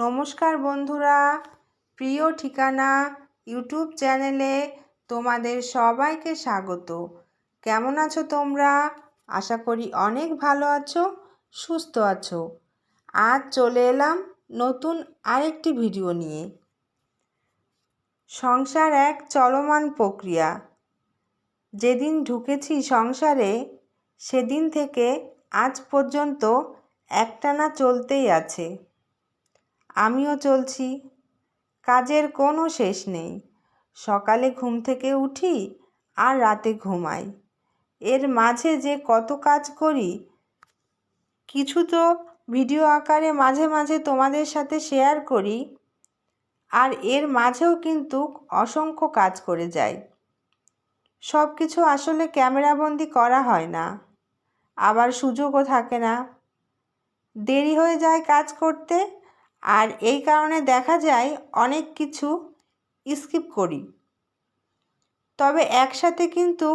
নমস্কার বন্ধুরা, প্রিয় ঠিকানা ইউটিউব চ্যানেলে তোমাদের সবাইকে স্বাগত। কেমন আছো তোমরা? আশা করি অনেক ভালো আছো, সুস্থ আছো। আজ চলে এলাম নতুন আরেকটি ভিডিও নিয়ে। সংসার এক চলমান প্রক্রিয়া। যেদিন ঢুকেছি সংসারে সেদিন থেকে আজ পর্যন্ত একটানা চলতেই আছে। আমিও চলছি, কাজের কোনো শেষ নেই। সকালে ঘুম থেকে উঠি আর রাতে ঘুমাই। এর মাঝে যে কত কাজ করি, কিছু তো ভিডিও আকারে মাঝে মাঝে তোমাদের সাথে শেয়ার করি, আর এর মাঝেও কিন্তু অসংখ্য কাজ করে যাই। সব কিছু আসলে ক্যামেরাবন্দি করা হয় না, আবার সুযোগও থাকে না, দেরি হয়ে যায় কাজ করতে। আর এই কারণে দেখা যায় অনেক কিছু স্কিপ করি, তবে একসাথে কিন্তু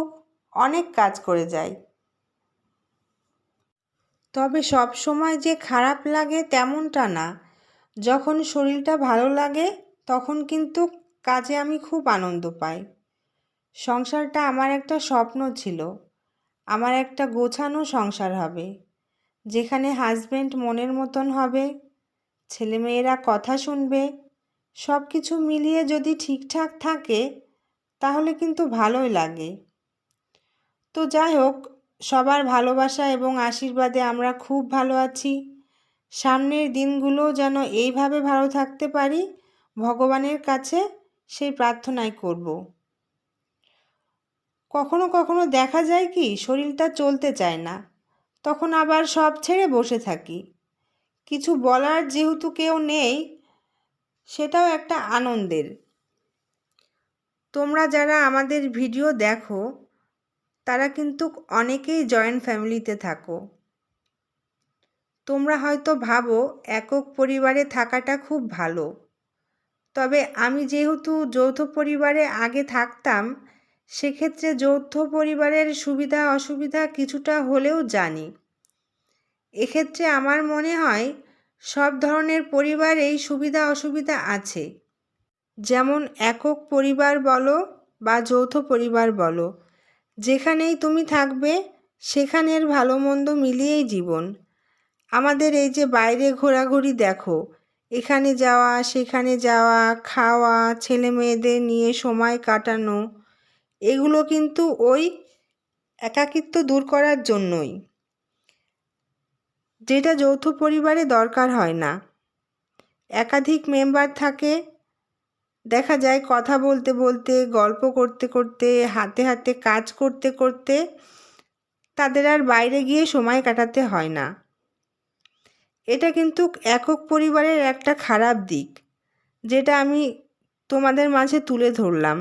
অনেক কাজ করে যাই। তবে সব সময় যে খারাপ লাগে তেমনটা না। যখন শরীরটা ভালো লাগে তখন কিন্তু কাজে আমি খুব আনন্দ পাই। সংসারটা আমার একটা স্বপ্ন ছিল, আমার একটা গোছানো সংসার হবে, যেখানে হাজবেন্ড মনের মতন হবে, ছেলেমেয়েরা কথা শুনবে। সব কিছু মিলিয়ে যদি ঠিকঠাক থাকে তাহলে কিন্তু ভালোই লাগে। তো যাই হোক, সবার ভালোবাসা এবং আশীর্বাদে আমরা খুব ভালো আছি। সামনের দিনগুলো যেন এইভাবে ভালো থাকতে পারি, ভগবানের কাছে সেই প্রার্থনাই করব। কখনো কখনো দেখা যায় কি শরীরটা চলতে চায় না, তখন আবার সব ছেড়ে বসে থাকি। কিছু বলার যেহেতু কেউ নেই, সেটাও একটা আনন্দের। তোমরা যারা আমাদের ভিডিও দেখো তারা কিন্তু অনেকেই জয়েন্ট ফ্যামিলিতে থাকো। তোমরা হয়তো ভাবো একক পরিবারে থাকাটা খুব ভালো, তবে আমি যেহেতু যৌথ পরিবারে আগে থাকতাম, সেক্ষেত্রে যৌথ পরিবারের সুবিধা অসুবিধা কিছুটা হলেও জানি। এক্ষেত্রে আমার মনে হয় সব ধরনের পরিবারেই সুবিধা অসুবিধা আছে। যেমন একক পরিবার বলো বা যৌথ পরিবার বলো, যেখানেই তুমি থাকবে সেখানের ভালো মন্দ মিলিয়েই জীবন। আমাদের এই যে বাইরে ঘোরাঘুরি দেখো, এখানে যাওয়া সেখানে যাওয়া, খাওয়া, ছেলে মেয়েদের নিয়ে সময় কাটানো, এগুলো কিন্তু ওই একাকিত্ব দূর করার জন্যই, যেটা যৌথ পরিবারে দরকার হয় না। একাধিক মেম্বার থাকে, দেখা যায় কথা বলতে বলতে, গল্প করতে করতে, হাতে হাতে কাজ করতে করতে তাদের আর বাইরে গিয়ে সময় কাটাতে হয় না। এটা কিন্তু একক পরিবারের একটা খারাপ দিক, যেটা আমি তোমাদের মাঝে তুলে ধরলাম।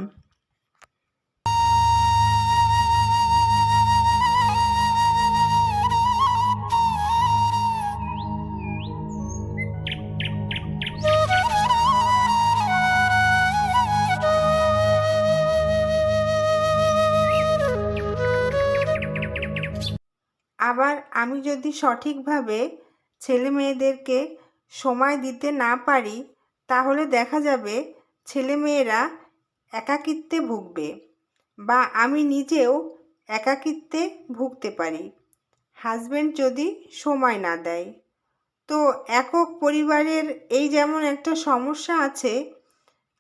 আবার আমি যদি সঠিকভাবে ছেলে মেয়েদেরকে সময় দিতে না পারি, তাহলে দেখা যাবে ছেলেমেয়েরা একাকিত্বে ভুগবে, বা আমি নিজেও একাকিত্বে ভুগতে পারি হাজবেন্ড যদি সময় না দেয়। তো একক পরিবারের এই যেমন একটা সমস্যা আছে,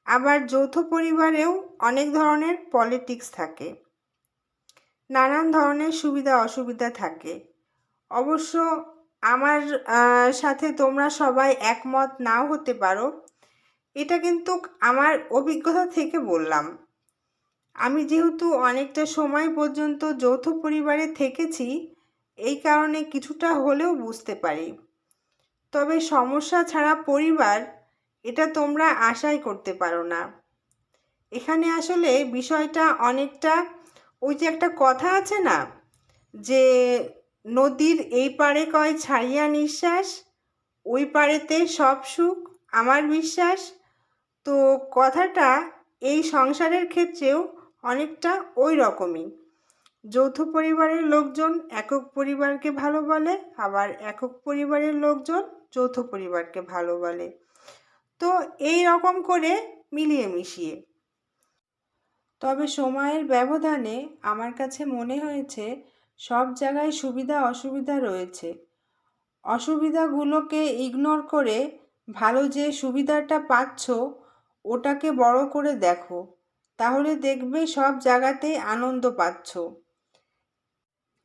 আবার যৌথ পরিবারেও অনেক ধরনের পলিটিক্স থাকে, নানান ধরনের সুবিধা অসুবিধা থাকে। অবশ্য আমার সাথে তোমরা সবাই একমত নাও হতে পারো, এটা কিন্তু আমার অভিজ্ঞতা থেকে বললাম। আমি যেহেতু অনেকটা সময় পর্যন্ত যৌথ পরিবারে থেকেছি, এই কারণে কিছুটা হলেও বুঝতে পারি। তবে সমস্যা ছাড়া পরিবার, এটা তোমরা আশাই করতে পারো না। এখানে আসলে বিষয়টা অনেকটা ওই যে একটা কথা আছে না, যে নদীর এই পারে কয় ছাড়িয়া নিঃশ্বাস, ওই পারেতে সব সুখ আমার বিশ্বাস। তো কথাটা এই সংসারের ক্ষেত্রেও অনেকটা ওই রকমই। যৌথ পরিবারের লোকজন একক পরিবারকে ভালো বলে, আবার একক পরিবারের লোকজন যৌথ পরিবারকে ভালো বলে। তো এই রকম করে মিলিয়ে মিশিয়ে। তবে সময়ের ব্যবধানে আমার কাছে মনে হয়েছে সব জায়গায় সুবিধা অসুবিধা রয়েছে। অসুবিধাগুলোকে ইগনোর করে ভালো যে সুবিধাটা পাচ্ছ ওটাকে বড় করে দেখো, তাহলে দেখবে সব জায়গাতেই আনন্দ পাচ্ছ।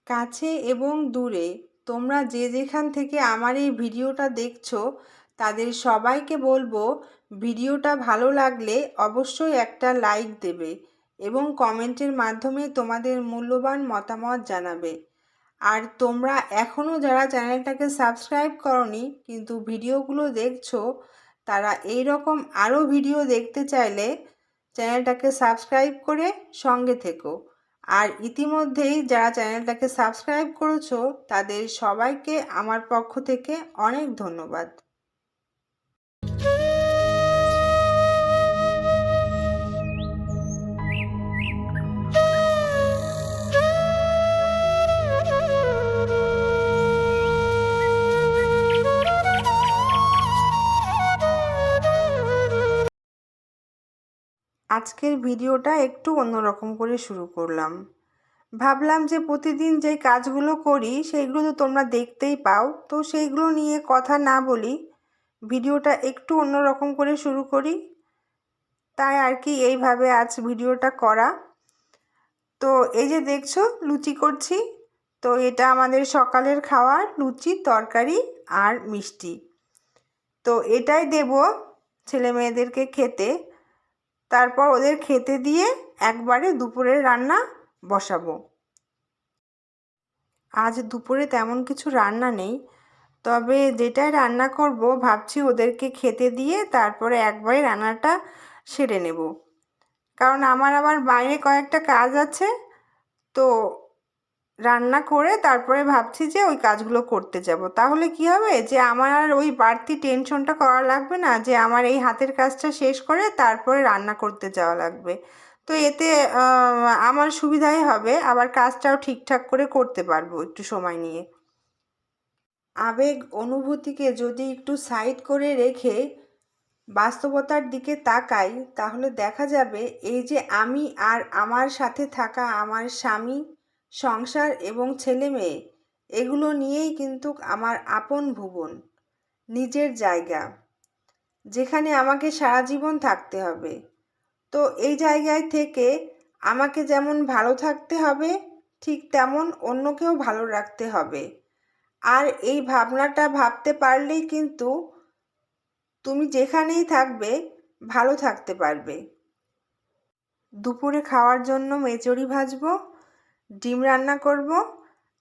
কাছে এবং দূরে তোমরা যে যেখান থেকে আমার এই ভিডিওটা দেখছো তাদের সবাইকে বলবো, ভিডিওটা ভালো লাগলে অবশ্যই একটা লাইক দেবে এবং কমেন্টের মাধ্যমে তোমাদের মূল্যবান মতামত জানাবে। আর তোমরা এখনও যারা চ্যানেলটাকে সাবস্ক্রাইব করনি কিন্তু ভিডিওগুলো দেখছো, তারা এই রকম আরও ভিডিও দেখতে চাইলে চ্যানেলটাকে সাবস্ক্রাইব করে সঙ্গে থেকো। আর ইতিমধ্যেই যারা চ্যানেলটাকে সাবস্ক্রাইব করেছো তাদের সবাইকে আমার পক্ষ থেকে অনেক ধন্যবাদ। আজকের ভিডিওটা একটু অন্যরকম করে শুরু করলাম। ভাবলাম যে প্রতিদিন যে কাজগুলো করি সেইগুলো তো তোমরা দেখতেই পাও, তো সেইগুলো নিয়ে কথা না বলি, ভিডিওটা একটু অন্যরকম করে শুরু করি, তাই আর কি এইভাবে আজ ভিডিওটা করা। তো এই যে দেখছো লুচি করছি, তো এটা আমাদের সকালের খাওয়ার, লুচি তরকারি আর মিষ্টি। তো এটাই দেব ছেলে মেয়েদেরকে খেতে, তারপর ওদের খেতে দিয়ে একবারে দুপুরের রান্না বসাবো। আজ দুপুরে তেমন কিছু রান্না নেই, তবে যেটাই রান্না করব ভাবছি ওদেরকে খেতে দিয়ে তারপরে একবারে রান্নাটা সেরে নেব, কারণ আমার আবার বাইরে কয়েকটা কাজ আছে। তো রান্না করে তারপরে ভাবছি যে ওই কাজগুলো করতে যাব, তাহলে কি হবে যে আমার আর ওই বাড়তি টেনশনটা করা লাগবে না যে আমার এই হাতের কাজটা শেষ করে তারপরে রান্না করতে যাওয়া লাগবে। তো এতে আমার সুবিধাই হবে, আবার কাজটাও ঠিকঠাক করে করতে পারবো একটু সময় নিয়ে। আবেগ অনুভূতিকে যদি একটু সাইড করে রেখে বাস্তবতার দিকে তাকাই, তাহলে দেখা যাবে এই যে আমি আর আমার সাথে থাকা আমার স্বামী, সংসার এবং ছেলে মেয়ে, এগুলো নিয়েই কিন্তু আমার আপন ভুবন, নিজের জায়গা, যেখানে আমাকে সারা জীবন থাকতে হবে। তো এই জায়গায় থেকে আমাকে যেমন ভালো থাকতে হবে, ঠিক তেমন অন্যকেও ভালো রাখতে হবে। আর এই ভাবনাটা ভাবতে পারলেই কিন্তু তুমি যেখানেই থাকবে ভালো থাকতে পারবে। দুপুরে খাওয়ার জন্য মেচড়ি ভাজবো, ডিম রান্না করব,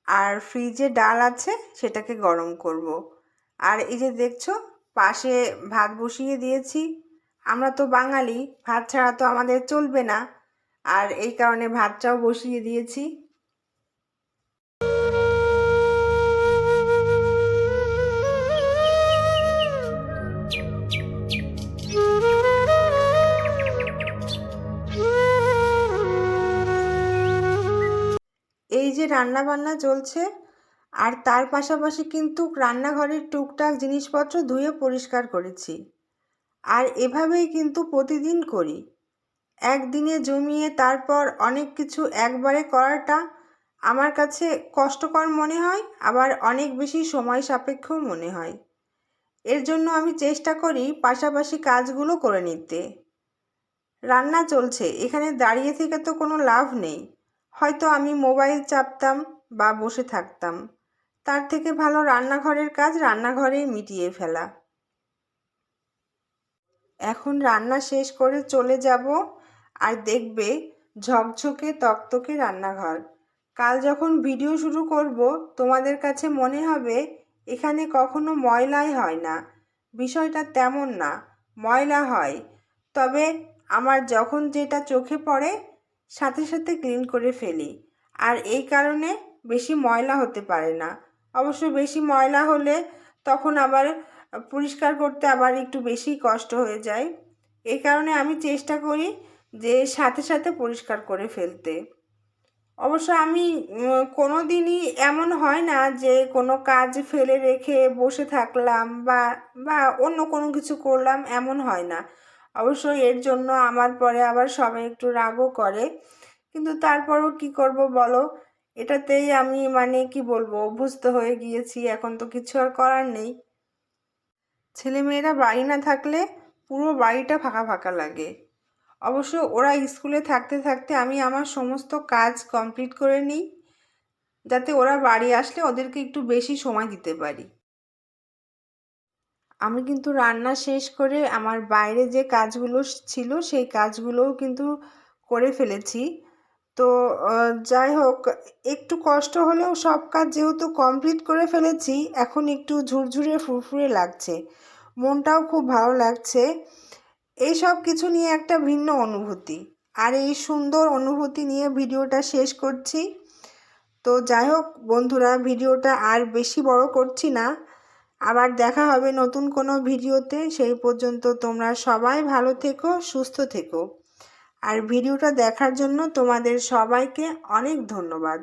আর ফ্রিজে ডাল আছে সেটাকে গরম করব। আর এই যে দেখছো পাশে ভাত বসিয়ে দিয়েছি। আমরা তো বাঙালি, ভাত ছাড়া তো আমাদের চলবে না, আর এই কারণে ভাতটাও বসিয়ে দিয়েছি। এই যে রান্না বান্না চলছে, আর তার পাশাপাশি কিন্তু রান্নাঘরের টুকটাক জিনিসপত্র ধুয়ে পরিষ্কার করেছি। আর এভাবেই কিন্তু প্রতিদিন করি, একদিনে জমিয়ে তারপর অনেক কিছু একবারে করাটা আমার কাছে কষ্টকর মনে হয়, আবার অনেক বেশি সময় সাপেক্ষও মনে হয়। এর জন্য আমি চেষ্টা করি পাশাপাশি কাজগুলো করে নিতে। রান্না চলছে, এখানে দাঁড়িয়ে থেকে তো কোনো লাভ নেই, হয়তো আমি মোবাইল চাপতাম বা বসে থাকতাম, তার থেকে ভালো রান্নাঘরের কাজ রান্নাঘরেই মিটিয়ে ফেলা। এখন রান্না শেষ করে চলে যাব, আর দেখবে ঝকঝকে তকতকে রান্নাঘর। কাল যখন ভিডিও শুরু করব তোমাদের কাছে মনে হবে এখানে কখনো ময়লাই হয় না। বিষয়টা তেমন না, ময়লা হয়, তবে আমার যখন যেটা চোখে পড়ে সাথে সাথে ক্লিন করে ফেলি, আর এই কারণে বেশি ময়লা হতে পারে না। অবশ্য বেশি ময়লা হলে তখন আবার পরিষ্কার করতে আবার একটু বেশি কষ্ট হয়ে যায়। এই কারণে আমি চেষ্টা করি যে সাথে সাথে পরিষ্কার করে ফেলতে। অবশ্য আমি কোনো দিনই এমন হয় না যে কোনো কাজ ফেলে রেখে বসে থাকলাম বা বা অন্য কোনো কিছু করলাম, এমন হয় না। অবশ্য এর জন্য আমার পরে আবার সবাই একটু রাগও করে, কিন্তু তারপরও কি করব বলো, এটাতেই আমি মানে কি বলবো, অভ্যস্ত হয়ে গিয়েছি, এখন তো কিছু আর করার নেই। ছেলেমেয়েরা বাড়ি না থাকলে পুরো বাড়িটা ফাঁকা ফাঁকা লাগে। অবশ্য ওরা স্কুলে থাকতে থাকতে আমি আমার সমস্ত কাজ কমপ্লিট করে নিই, যাতে ওরা বাড়ি আসলে ওদেরকে একটু বেশি সময় দিতে পারি। আমি কিন্তু রান্না শেষ করে আমার বাইরে যে কাজগুলো ছিল সেই কাজগুলোও কিন্তু করে ফেলেছি। তো যাই হোক, একটু কষ্ট হলেও সব কাজ যেহেতু কমপ্লিট করে ফেলেছি, এখন একটু ঝুরঝুরে ফুরফুরে লাগছে, মনটাও খুব ভালো লাগছে। এই সব কিছু নিয়ে একটা ভিন্ন অনুভূতি, আর এই সুন্দর অনুভূতি নিয়ে ভিডিওটা শেষ করছি। তো যাই হোক বন্ধুরা, ভিডিওটা আর বেশি বড় করছি না, আবার দেখা হবে নতুন কোনো ভিডিওতে। সেই পর্যন্ত তোমরা সবাই ভালো থেকো, সুস্থ থেকো। আর ভিডিওটা দেখার জন্য তোমাদের সবাইকে অনেক ধন্যবাদ।